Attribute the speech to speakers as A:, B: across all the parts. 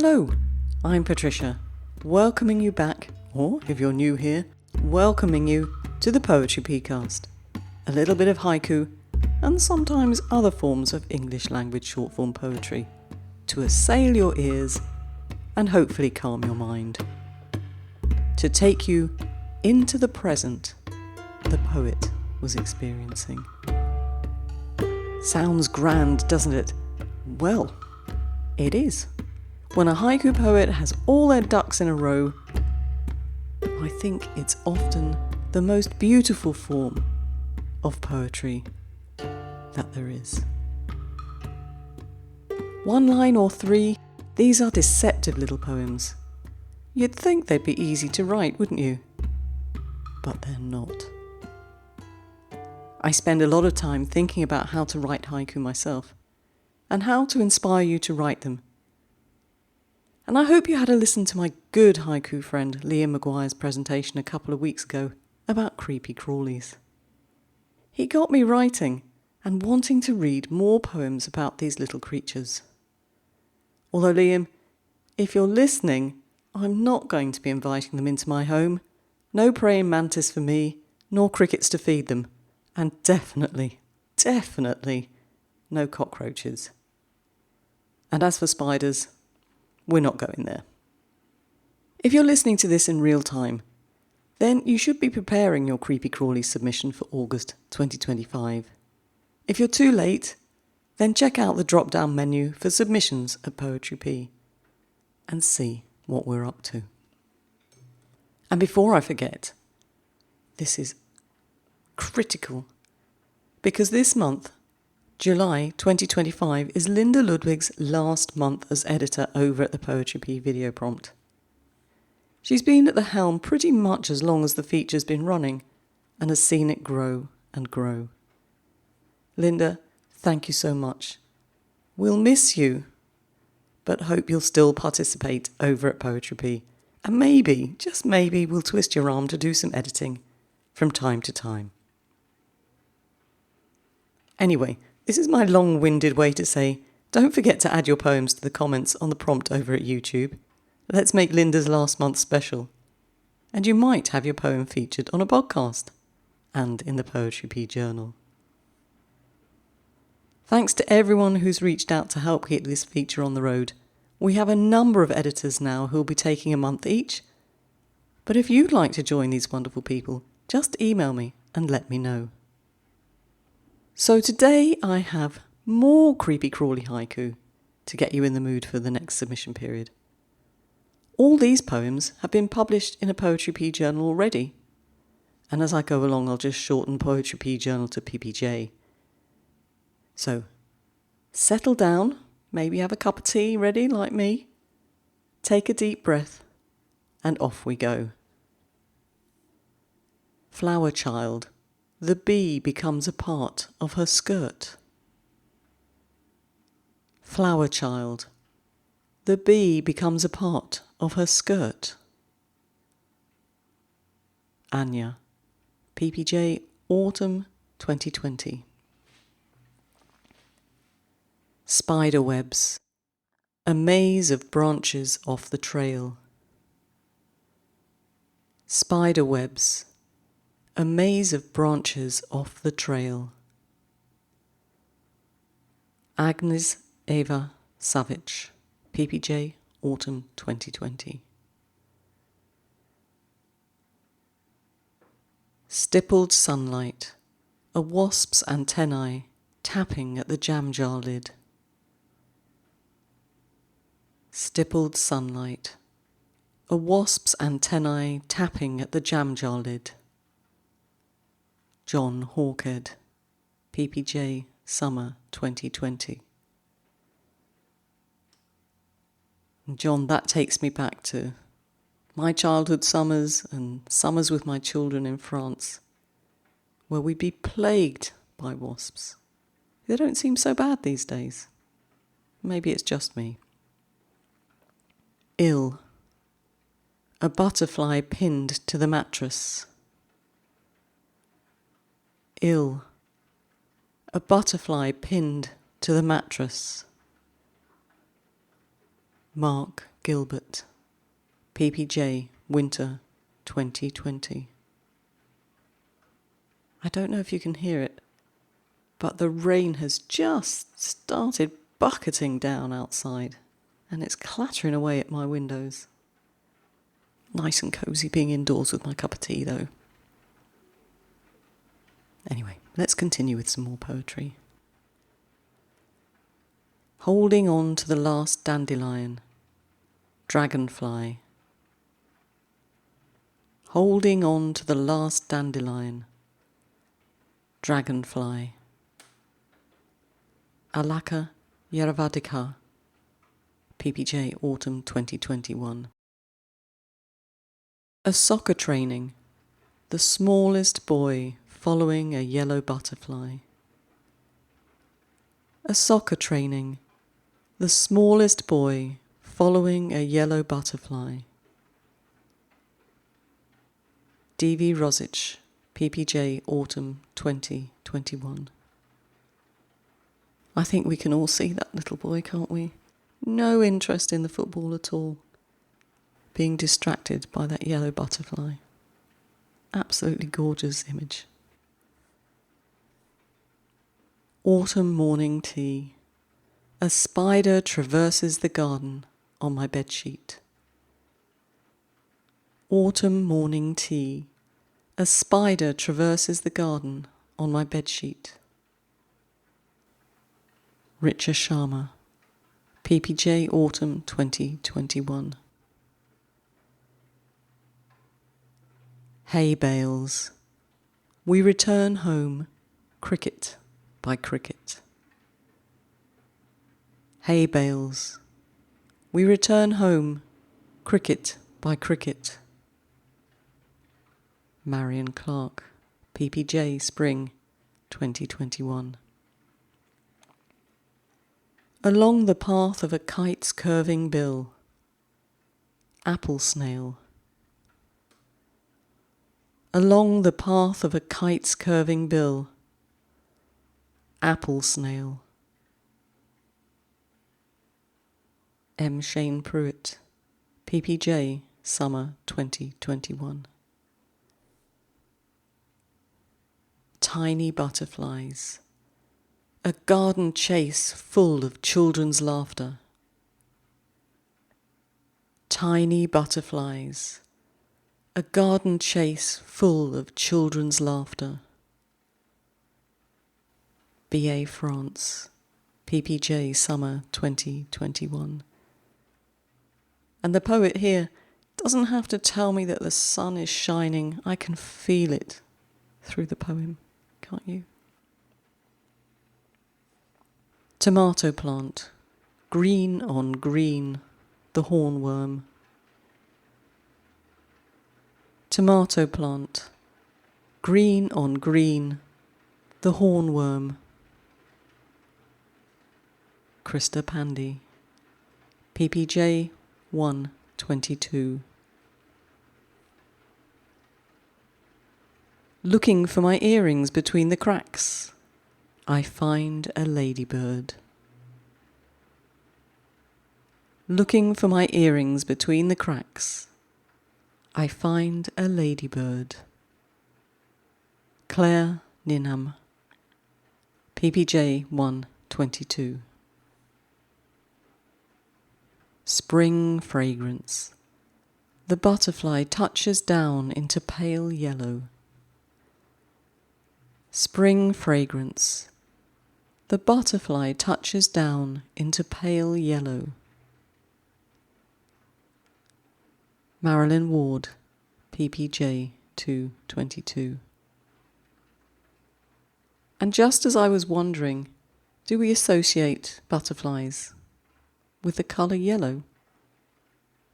A: Hello, I'm Patricia, welcoming you back, or if you're new here, welcoming you to the Poetry Peacast. A little bit of haiku, and sometimes other forms of English language short form poetry, to assail your ears and hopefully calm your mind. To take you into the present the poet was experiencing. Sounds grand, doesn't it? Well, it is. When a haiku poet has all their ducks in a row, I think it's often the most beautiful form of poetry that there is. One line or three, these are deceptive little poems. You'd think they'd be easy to write, wouldn't you? But they're not. I spend a lot of time thinking about how to write haiku myself, and how to inspire you to write them. And I hope you had a listen to my good haiku friend Liam Maguire's presentation a couple of weeks ago about creepy crawlies. He got me writing and wanting to read more poems about these little creatures. Although Liam, if you're listening, I'm not going to be inviting them into my home. No praying mantis for me, nor crickets to feed them. And definitely no cockroaches. And as for spiders, we're not going there. If you're listening to this in real time, then you should be preparing your Creepy Crawly submission for August 2025. If you're too late, then check out the drop-down menu for submissions at Poetry Pea and see what we're up to. And before I forget, this is critical, because this month, July 2025, is Linda Ludwig's last month as editor over at the Poetry Pea video prompt. She's been at the helm pretty much as long as the feature's been running and has seen it grow and grow. Linda, thank you so much. We'll miss you, but hope you'll still participate over at Poetry Pea. And maybe, just maybe, we'll twist your arm to do some editing from time to time. Anyway, this is my long-winded way to say, don't forget to add your poems to the comments on the prompt over at YouTube. Let's make Linda's last month special. And you might have your poem featured on a podcast and in the Poetry Pea Journal. Thanks to everyone who's reached out to help keep this feature on the road. We have a number of editors now who'll be taking a month each. But if you'd like to join these wonderful people, just email me and let me know. So today I have more Creepy Crawly haiku to get you in the mood for the next submission period. All these poems have been published in a Poetry Pea Journal already, and as I go along I'll just shorten Poetry Pea Journal to PPJ. So, settle down, maybe have a cup of tea ready like me, take a deep breath, and off we go. Flower child, the bee becomes a part of her skirt. Flower child, the bee becomes a part of her skirt. Anya, PPJ, Autumn 2020. Spider webs, a maze of branches off the trail. Spider webs, a maze of branches off the trail. Agnes Eva Savage, PPJ, Autumn 2020. Stippled sunlight, a wasp's antennae tapping at the jam jar lid. Stippled sunlight, a wasp's antennae tapping at the jam jar lid. John Hawkhead, PPJ, Summer 2020. And John, that takes me back to my childhood summers and summers with my children in France, where we'd be plagued by wasps. They don't seem so bad these days. Maybe it's just me. Ill, a butterfly pinned to the mattress. Ill, a butterfly pinned to the mattress. Mark, Gilbert, PPJ, Winter 2020. I don't know if you can hear it, but the rain has just started bucketing down outside, and it's clattering away at my windows. Nice and cosy being indoors with my cup of tea, though. Anyway, let's continue with some more poetry. Holding on to the last dandelion, dragonfly. Holding on to the last dandelion, dragonfly. Alaka Yeravadika, PPJ, Autumn 2021. A soccer training, the smallest boy following a yellow butterfly. A soccer training, the smallest boy following a yellow butterfly. D.V. Rosic, PPJ, Autumn 2021. I think we can all see that little boy, can't we? No interest in the football at all. Being distracted by that yellow butterfly. Absolutely gorgeous image. Autumn morning tea. A spider traverses the garden on my bedsheet. Autumn morning tea. A spider traverses the garden on my bedsheet. Richa Sharma, PPJ, Autumn 2021. Hay bales. We return home, cricket by cricket. Hay bales. We return home, cricket by cricket. Marion Clark, PPJ, Spring 2021. Along the path of a kite's curving bill, apple snail. Along the path of a kite's curving bill, apple snail. M. Shane Pruitt, PPJ, Summer 2021. Tiny butterflies. A garden chase full of children's laughter. Tiny butterflies. A garden chase full of children's laughter. B.A. France, PPJ, Summer 2021. And the poet here doesn't have to tell me that the sun is shining. I can feel it through the poem, can't you? Tomato plant, green on green, the hornworm. Tomato plant, green on green, the hornworm. Krista Pandy, PPJ 122. Looking for my earrings between the cracks, I find a ladybird. Looking for my earrings between the cracks, I find a ladybird. Claire Ninham, PPJ 122. Spring fragrance. The butterfly touches down into pale yellow. Spring fragrance. The butterfly touches down into pale yellow. Marilyn Ward, PPJ 222. And just as I was wondering, do we associate butterflies with the colour yellow?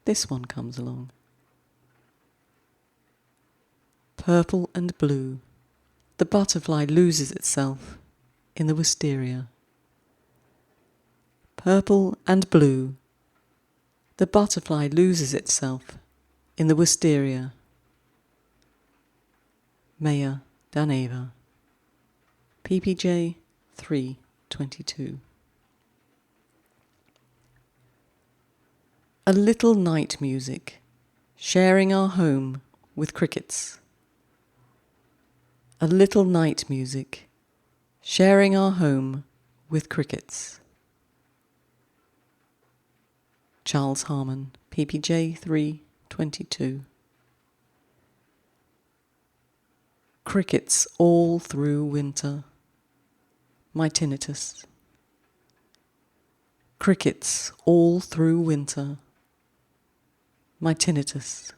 A: This one comes along. Purple and blue. The butterfly loses itself in the wisteria. Purple and blue. The butterfly loses itself in the wisteria. Maya Daneva, PPJ 322. A little night music, sharing our home with crickets. A little night music, sharing our home with crickets. Charles Harmon, PPJ 322. Crickets all through winter. My tinnitus. Crickets all through winter. My tinnitus.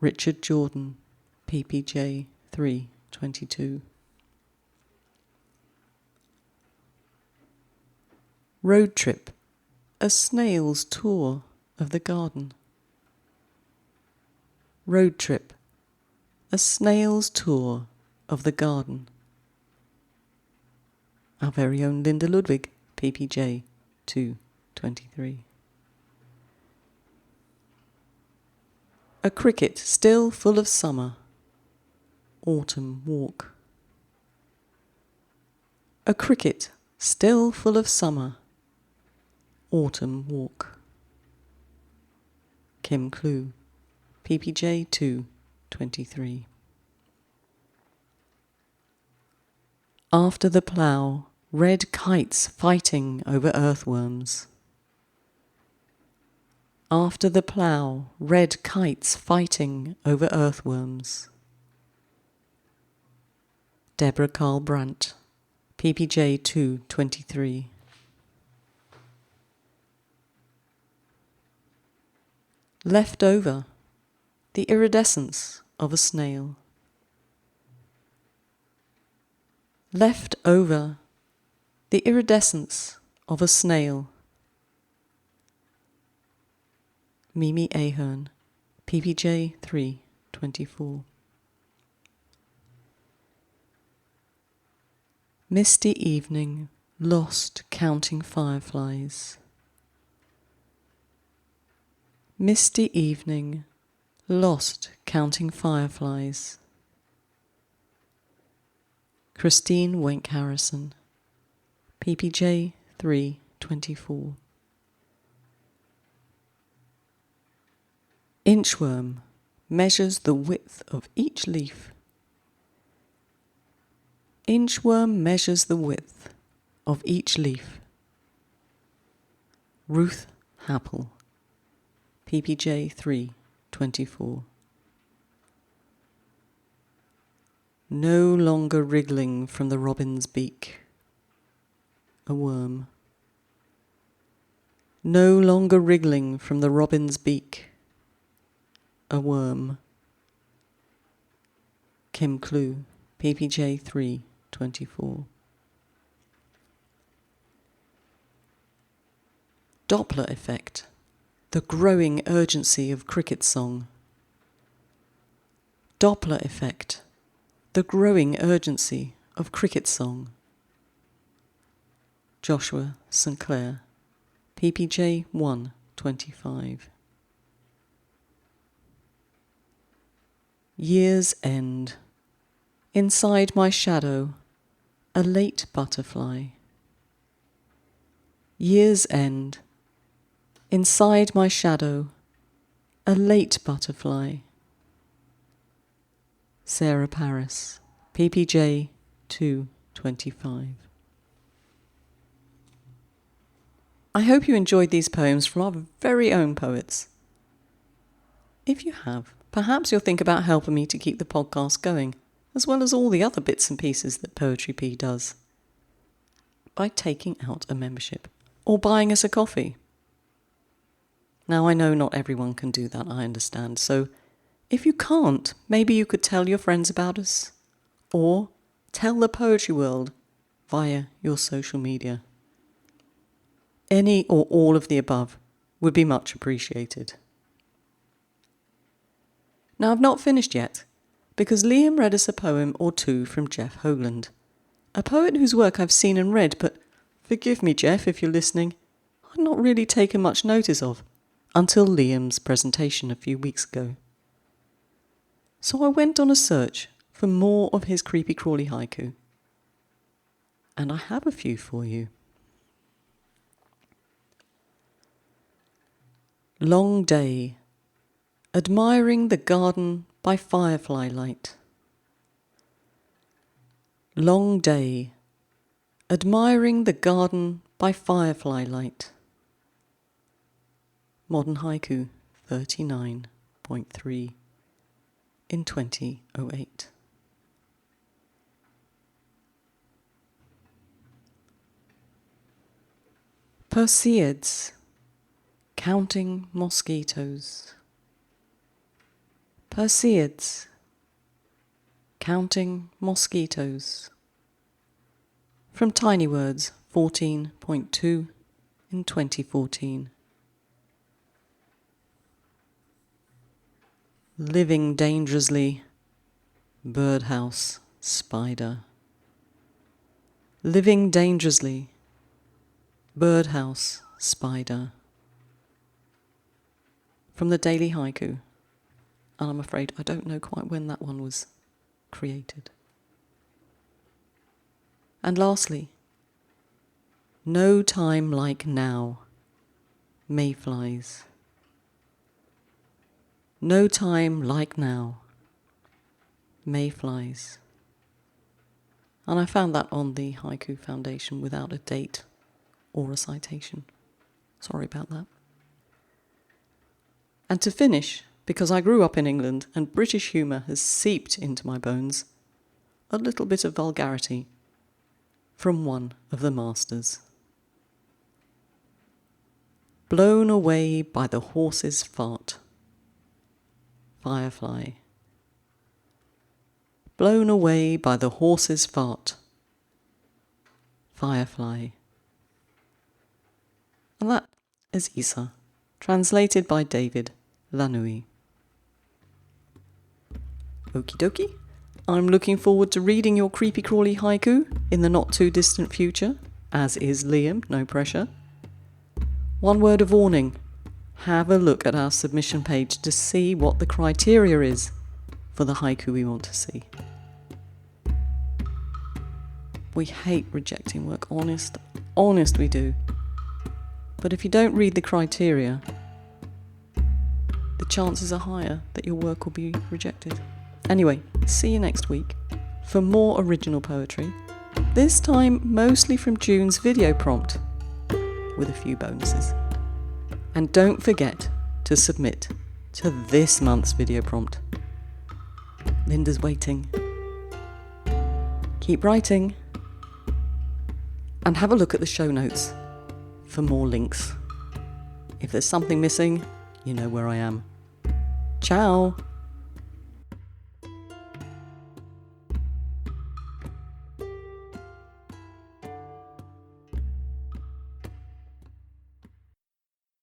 A: Richard Jordan, PPJ 322. Road trip, a snail's tour of the garden. Road trip, a snail's tour of the garden. Our very own Linda Ludwig, PPJ 223. A cricket still full of summer. Autumn walk. A cricket still full of summer. Autumn walk. Kim Clue, PPJ 223. After the plough, red kites fighting over earthworms. After the plough, red kites fighting over earthworms. Deborah Carl Brandt, PPJ 223. Left over, the iridescence of a snail. Left over, the iridescence of a snail. Mimi Ahern, PPJ 324. Misty evening, lost counting fireflies. Misty evening, lost counting fireflies. Christine Wenck Harrison, PPJ 324. Inchworm measures the width of each leaf. Inchworm measures the width of each leaf. Ruth Happel, PPJ 324. No longer wriggling from the robin's beak. A worm. No longer wriggling from the robin's beak. A worm. Kim Clue, PPJ 324. Doppler effect, the growing urgency of cricket song. Doppler effect, the growing urgency of cricket song. Joshua St. Clair, PPJ 125. Year's end. Inside my shadow, a late butterfly. Year's end. Inside my shadow, a late butterfly. Sarah Paris, PPJ 225. I hope you enjoyed these poems from our very own poets. If you have, perhaps you'll think about helping me to keep the podcast going, as well as all the other bits and pieces that Poetry Pea does, by taking out a membership or buying us a coffee. Now, I know not everyone can do that, I understand, so if you can't, maybe you could tell your friends about us, or tell the poetry world via your social media. Any or all of the above would be much appreciated. Now, I've not finished yet, because Liam read us a poem or two from Jeff Hoagland, a poet whose work I've seen and read, but forgive me, Jeff, if you're listening, I've not really taken much notice of, until Liam's presentation a few weeks ago. So I went on a search for more of his Creepy Crawly haiku, and I have a few for you. Long day, admiring the garden by firefly light. Long day, admiring the garden by firefly light. Modern Haiku 39.3 in 2008. Perseids, counting mosquitoes. Perseids, counting mosquitoes. From Tiny Words 14.2 in 2014. Living dangerously, birdhouse spider. Living dangerously, birdhouse spider. From the Daily Haiku, and I'm afraid I don't know quite when that one was created. And lastly, no time like now, mayflies. No time like now, mayflies. And I found that on the Haiku Foundation without a date or a citation. Sorry about that. And to finish, because I grew up in England and British humour has seeped into my bones, a little bit of vulgarity from one of the masters. Blown away by the horse's fart. Firefly. Blown away by the horse's fart. Firefly. And that is Isa, translated by David Lanui. Okie dokie. I'm looking forward to reading your Creepy Crawly haiku in the not too distant future, as is Liam, no pressure. One word of warning. Have a look at our submission page to see what the criteria is for the haiku we want to see. We hate rejecting work, honest we do. But if you don't read the criteria, the chances are higher that your work will be rejected. Anyway, see you next week for more original poetry, this time mostly from June's video prompt, with a few bonuses. And don't forget to submit to this month's video prompt. Linda's waiting. Keep writing. And have a look at the show notes for more links. If there's something missing, you know where I am. Ciao!